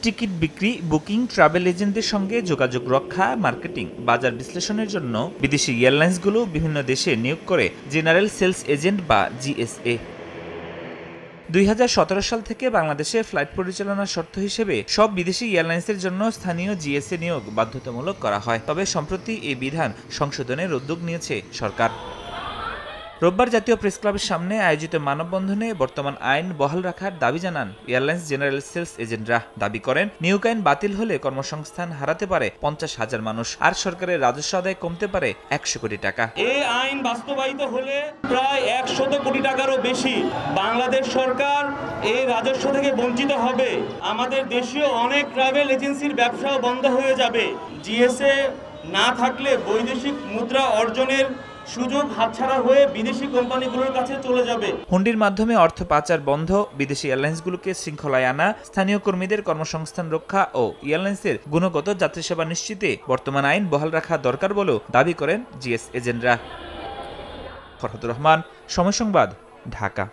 Ticket বিক্রি, booking, travel এজেন্টদের সঙ্গে যোগাযোগ রক্ষা, মার্কেটিং, বাজার বিশ্লেষণের জন্য বিদেশি এয়ারলাইন্সগুলো বিভিন্ন দেশে নিয়োগ করে জেনারেল সেলস এজেন্ট বা জিএসএ। 2017 সাল থেকে বাংলাদেশে ফ্লাইট পরিচালনার শর্ত হিসেবে সব বিদেশি এয়ারলাইন্সের জন্য স্থানীয় জিএসএ নিয়োগ বাধ্যতামূলক করা হয়। তবে সম্প্রতি এই বিধান সংশোধনের উদ্যোগ নিয়েছে সরকার। রোববার জাতীয় প্রেসক্লাবের সামনে আয়োজিত মানববন্ধনে বর্তমান আইন বহাল রাখার দাবি জানান এয়ারলাইন্স জেনারেল সেলস এজেন্টরা। দাবি করেন, নিয়োগ আইন বাতিল হলে কর্মসংস্থান হারাতে পারে 50,000 মানুষ, আর সরকারের রাজস্ব আদায় কমতে পারে 100 কোটি টাকা। এই আইন বাস্তবায়িত হলে প্রায় 100 কোটি টাকারও বেশি বাংলাদেশ সরকার এই রাজস্ব থেকে বঞ্চিত হবে। আমাদের দেশীয় অনেক ট্রাভেল এজেন্সির ব্যবসাও বন্ধ হয়ে যাবে। জিএসএ না থাকলে বৈদেশিক মুদ্রা অর্জনের সুযোগ হাতছাড়া হয়ে বিদেশি কোম্পানিগুলোর কাছে চলে যাবে। হুন্ডির মাধ্যমে অর্থ পাচার বন্ধ, বিদেশি এয়ারলাইন্সগুলোকে শৃঙ্খলায় আনা, স্থানীয় কর্মীদের কর্মসংস্থান রক্ষা ও এয়ারলাইন্সের গুণগত যাত্রীসেবা নিশ্চিতে বর্তমান আইন বহাল রাখা দরকার বলেও দাবি করেন জিএস এজেন্টরা। ফরহাদুর রহমান, সময় সংবাদ, ঢাকা।